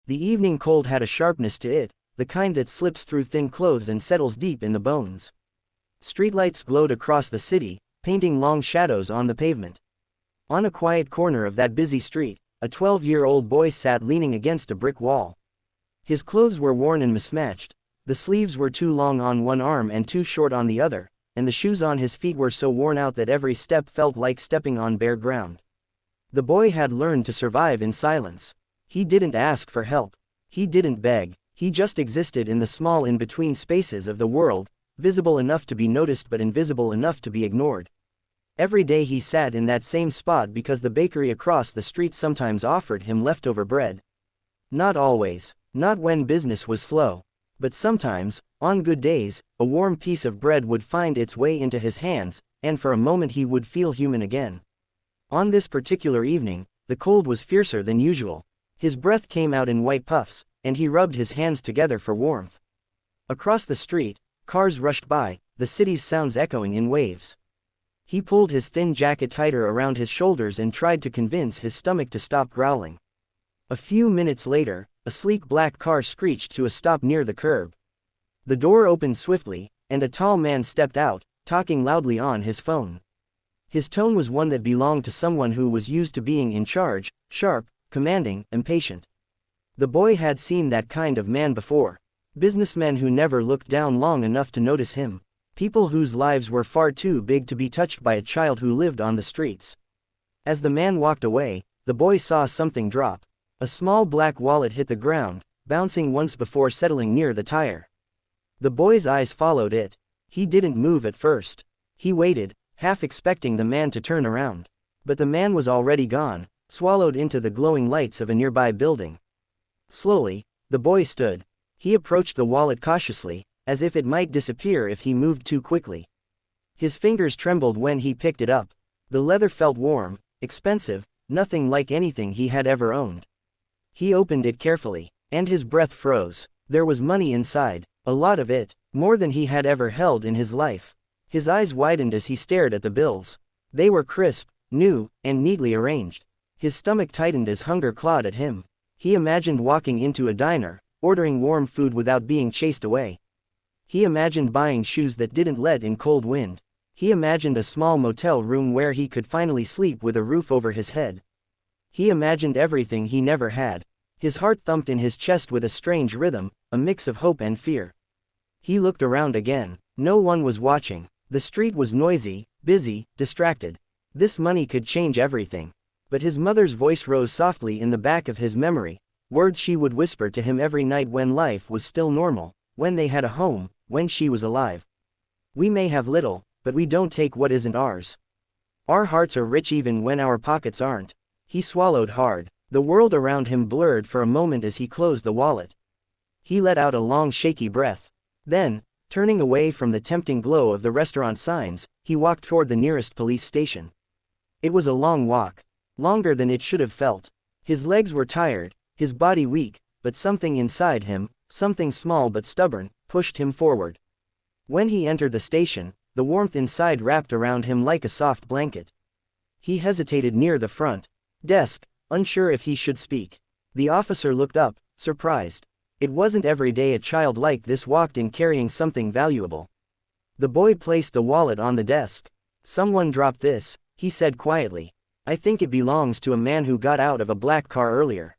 The evening cold had a sharpness to it, the kind that slips through thin clothes and settles deep in the bones. Streetlights glowed across the city, painting long shadows on the pavement. On a quiet corner of that busy street, a 12-year-old boy sat leaning against a brick wall. His clothes were worn and mismatched, the sleeves were too long on one arm and too short on the other, and the shoes on his feet were so worn out that every step felt like stepping on bare ground. The boy had learned to survive in silence. He didn't ask for help. He didn't beg. He just existed in the small in-between spaces of the world, visible enough to be noticed but invisible enough to be ignored. Every day he sat in that same spot because the bakery across the street sometimes offered him leftover bread. Not always, not when business was slow. But sometimes, on good days, a warm piece of bread would find its way into his hands, and for a moment he would feel human again. On this particular evening, the cold was fiercer than usual. His breath came out in white puffs, and he rubbed his hands together for warmth. Across the street, cars rushed by, the city's sounds echoing in waves. He pulled his thin jacket tighter around his shoulders and tried to convince his stomach to stop growling. A few minutes later, a sleek black car screeched to a stop near the curb. The door opened swiftly, and a tall man stepped out, talking loudly on his phone. His tone was one that belonged to someone who was used to being in charge, sharp, commanding, impatient. The boy had seen that kind of man before. Businessmen who never looked down long enough to notice him. People whose lives were far too big to be touched by a child who lived on the streets. As the man walked away, the boy saw something drop. A small black wallet hit the ground, bouncing once before settling near the tire. The boy's eyes followed it. He didn't move at first. He waited, half expecting the man to turn around. But the man was already gone, swallowed into the glowing lights of a nearby building. Slowly, the boy stood. He approached the wallet cautiously, as if it might disappear if he moved too quickly. His fingers trembled when he picked it up. The leather felt warm, expensive, nothing like anything he had ever owned. He opened it carefully, and his breath froze. There was money inside, a lot of it, more than he had ever held in his life. His eyes widened as he stared at the bills. They were crisp, new, and neatly arranged. His stomach tightened as hunger clawed at him. He imagined walking into a diner, ordering warm food without being chased away. He imagined buying shoes that didn't let in cold wind. He imagined a small motel room where he could finally sleep with a roof over his head. He imagined everything he never had. His heart thumped in his chest with a strange rhythm, a mix of hope and fear. He looked around again. No one was watching. The street was noisy, busy, distracted. This money could change everything. But his mother's voice rose softly in the back of his memory, words she would whisper to him every night when life was still normal, when they had a home, when she was alive. We may have little, but we don't take what isn't ours. Our hearts are rich even when our pockets aren't. He swallowed hard. The world around him blurred for a moment as he closed the wallet. He let out a long shaky breath. Then, turning away from the tempting glow of the restaurant signs, he walked toward the nearest police station. It was a long walk. Longer than it should have felt. His legs were tired, his body weak, but something inside him, something small but stubborn, pushed him forward. When he entered the station, the warmth inside wrapped around him like a soft blanket. He hesitated near the front desk, unsure if he should speak. The officer looked up, surprised. It wasn't every day a child like this walked in carrying something valuable. The boy placed the wallet on the desk. "Someone dropped this," he said quietly. "I think it belongs to a man who got out of a black car earlier."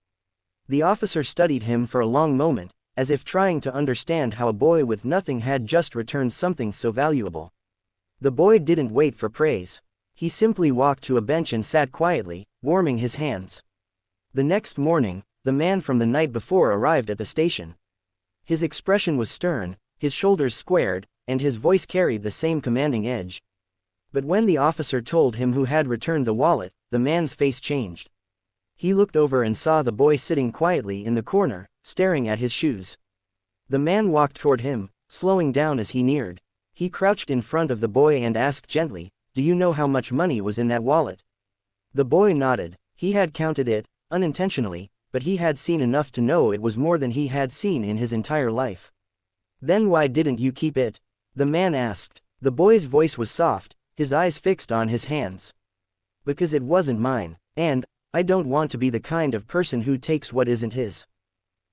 The officer studied him for a long moment, as if trying to understand how a boy with nothing had just returned something so valuable. The boy didn't wait for praise. He simply walked to a bench and sat quietly, warming his hands. The next morning, the man from the night before arrived at the station. His expression was stern, his shoulders squared, and his voice carried the same commanding edge. But when the officer told him who had returned the wallet, the man's face changed. He looked over and saw the boy sitting quietly in the corner, staring at his shoes. The man walked toward him, slowing down as he neared. He crouched in front of the boy and asked gently, "Do you know how much money was in that wallet?" The boy nodded. He had counted it, unintentionally, but he had seen enough to know it was more than he had seen in his entire life. "Then why didn't you keep it?" the man asked. The boy's voice was soft, his eyes fixed on his hands. "Because it wasn't mine, and I don't want to be the kind of person who takes what isn't his."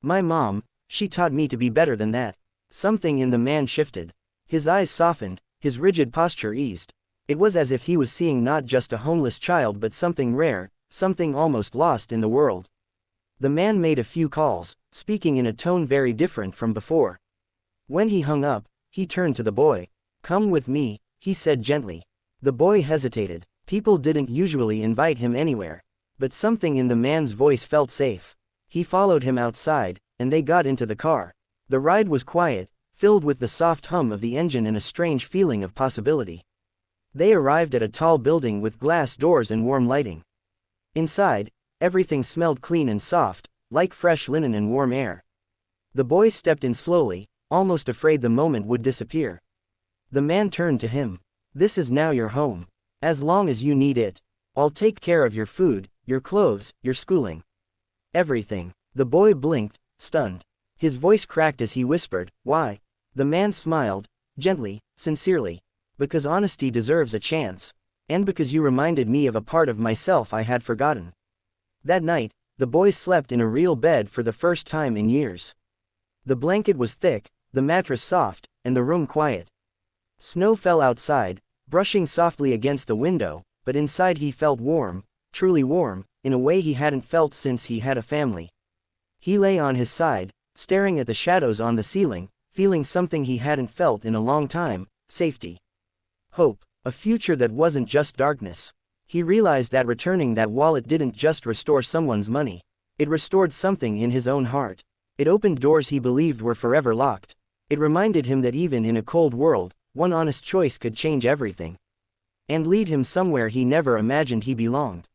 My mom, she taught me to be better than that. Something in the man shifted. His eyes softened, his rigid posture eased. It was as if he was seeing not just a homeless child but something rare, something almost lost in the world. The man made a few calls, speaking in a tone very different from before. When he hung up, he turned to the boy. "Come with me," he said gently. The boy hesitated. People didn't usually invite him anywhere. But something in the man's voice felt safe. He followed him outside, and they got into the car. The ride was quiet, filled with the soft hum of the engine and a strange feeling of possibility. They arrived at a tall building with glass doors and warm lighting. Inside, everything smelled clean and soft, like fresh linen and warm air. The boy stepped in slowly, almost afraid the moment would disappear. The man turned to him. "This is now your home. As long as you need it, I'll take care of your food, your clothes, your schooling. Everything." The boy blinked, stunned. His voice cracked as he whispered, "Why?" The man smiled, gently, sincerely. "Because honesty deserves a chance. And because you reminded me of a part of myself I had forgotten." That night, the boy slept in a real bed for the first time in years. The blanket was thick, the mattress soft, and the room quiet. Snow fell outside, brushing softly against the window, but inside he felt warm, truly warm, in a way he hadn't felt since he had a family. He lay on his side, staring at the shadows on the ceiling, feeling something he hadn't felt in a long time: safety. Hope. A future that wasn't just darkness. He realized that returning that wallet didn't just restore someone's money. It restored something in his own heart. It opened doors he believed were forever locked. It reminded him that even in a cold world, one honest choice could change everything. And lead him somewhere he never imagined he belonged.